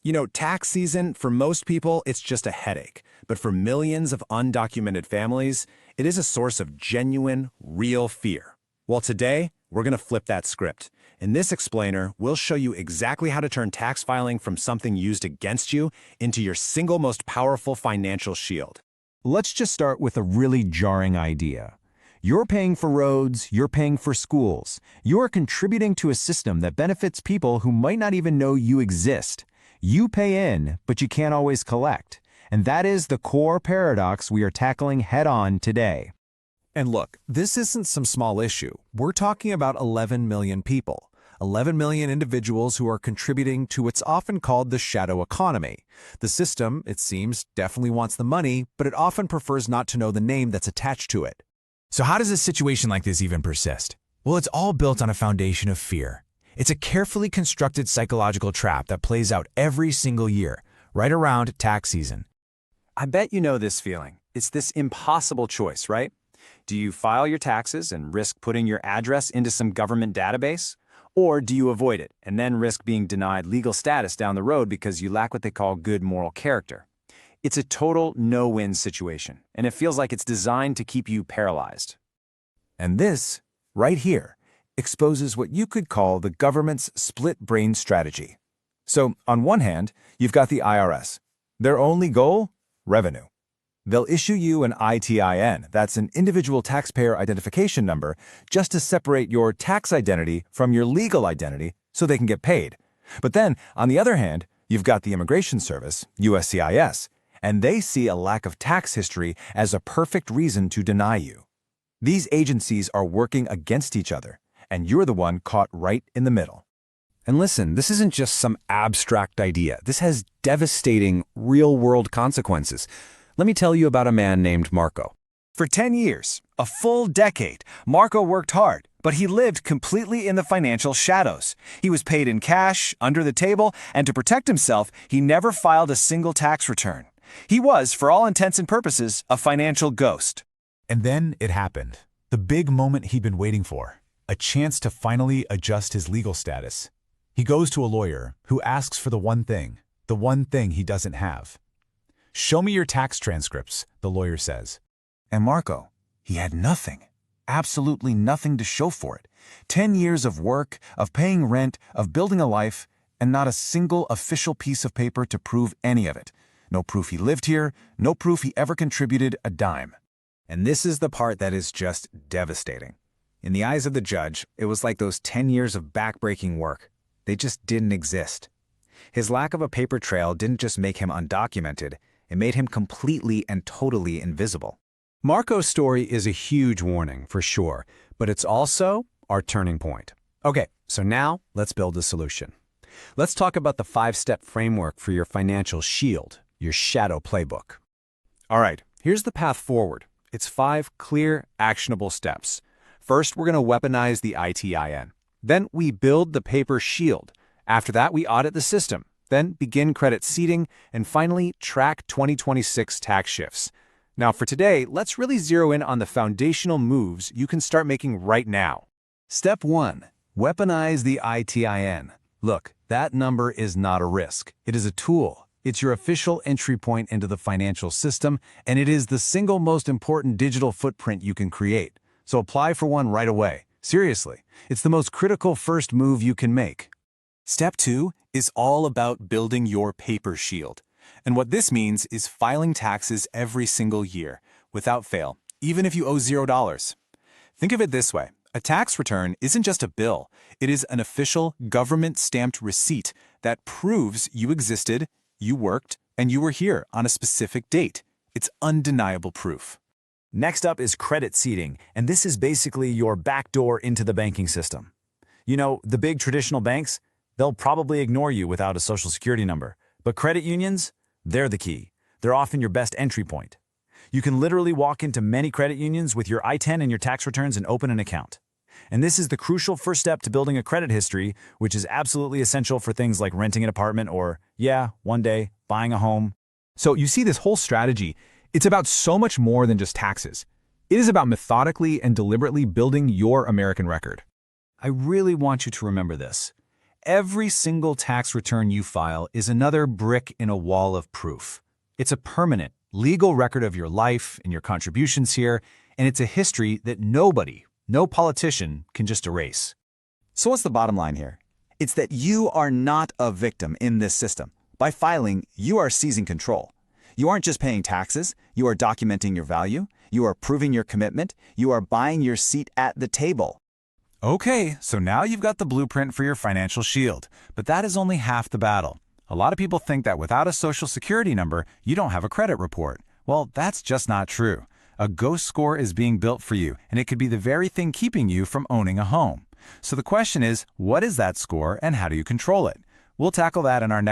You know, tax season, for most people, it's just a headache. But for millions of undocumented families, it is a source of genuine, real fear. Well, today, we're going to flip that script. In this explainer, we'll show you exactly how to turn tax filing from something used against you into your single most powerful financial shield. Let's just start with a really jarring idea. You're paying for roads, you're paying for schools. You're contributing to a system that benefits people who might not even know you exist. You pay in, but you can't always collect. And that is the core paradox we are tackling head-on today. And look, this isn't some small issue. We're talking about 11 million people. 11 million individuals who are contributing to what's often called the shadow economy. The system, it seems, definitely wants the money, but it often prefers not to know the name that's attached to it. So how does a situation like this even persist? Well, it's all built on a foundation of fear. It's a carefully constructed psychological trap that plays out every single year, right around tax season. I bet you know this feeling. It's this impossible choice, right? Do you file your taxes and risk putting your address into some government database? Or do you avoid it and then risk being denied legal status down the road because you lack what they call good moral character? It's a total no-win situation, and it feels like it's designed to keep you paralyzed. And this, right here, exposes what you could call the government's split-brain strategy. So, on one hand, you've got the IRS. Their only goal? Revenue. They'll issue you an ITIN, that's an individual taxpayer identification number, just to separate your tax identity from your legal identity so they can get paid. But then, on the other hand, you've got the Immigration Service, USCIS, and they see a lack of tax history as a perfect reason to deny you. These agencies are working against each other, and you're the one caught right in the middle. And listen, this isn't just some abstract idea. This has devastating, real-world consequences. Let me tell you about a man named Marco. For 10 years, a full decade, Marco worked hard, but he lived completely in the financial shadows. He was paid in cash, under the table, and to protect himself, he never filed a single tax return. He was, for all intents and purposes, a financial ghost. And then it happened. The big moment he'd been waiting for. A chance to finally adjust his legal status. He goes to a lawyer who asks for the one thing he doesn't have. "Show me your tax transcripts," the lawyer says. And Marco, he had nothing. Absolutely nothing to show for it. 10 years of work, of paying rent, of building a life, and not a single official piece of paper to prove any of it. No proof he lived here, no proof he ever contributed a dime. And this is the part that is just devastating. In the eyes of the judge, it was like those 10 years of backbreaking work. They just didn't exist. His lack of a paper trail didn't just make him undocumented, it made him completely and totally invisible. Marco's story is a huge warning, for sure, but it's also our turning point. Okay, so now let's build a solution. Let's talk about the 5-step framework for your financial shield, your shadow playbook. All right, here's the path forward. It's 5 clear, actionable steps. First, we're going to weaponize the ITIN. Then we build the paper shield. After that, we audit the system. Then begin credit seeding, and finally, track 2026 tax shifts. Now for today, let's really zero in on the foundational moves you can start making right now. Step 1. Weaponize the ITIN. Look, that number is not a risk. It is a tool. It's your official entry point into the financial system, and it is the single most important digital footprint you can create. So apply for one right away. Seriously, it's the most critical first move you can make. Step 2 is all about building your paper shield. And what this means is filing taxes every single year, without fail, even if you owe $0. Think of it this way. A tax return isn't just a bill. It is an official government-stamped receipt that proves you existed, you worked, and you were here on a specific date. It's undeniable proof. Next up is credit seeding, and this is basically your backdoor into the banking system. You know, the big traditional banks, they'll probably ignore you without a social security number. But credit unions, they're the key. They're often your best entry point. You can literally walk into many credit unions with your ITIN and your tax returns and open an account. And this is the crucial first step to building a credit history, which is absolutely essential for things like renting an apartment or, one day, buying a home. So you see this whole strategy, it's about so much more than just taxes. It is about methodically and deliberately building your American record. I really want you to remember this. Every single tax return you file is another brick in a wall of proof. It's a permanent, legal record of your life and your contributions here, and it's a history that nobody, no politician, can just erase. So what's the bottom line here? It's that you are not a victim in this system. By filing, you are seizing control. You aren't just paying taxes, you are documenting your value, you are proving your commitment, you are buying your seat at the table. Okay, so now you've got the blueprint for your financial shield, but that is only half the battle. A lot of people think that without a social security number, you don't have a credit report. Well, that's just not true. A ghost score is being built for you, and it could be the very thing keeping you from owning a home. So the question is, what is that score and how do you control it? We'll tackle that in our next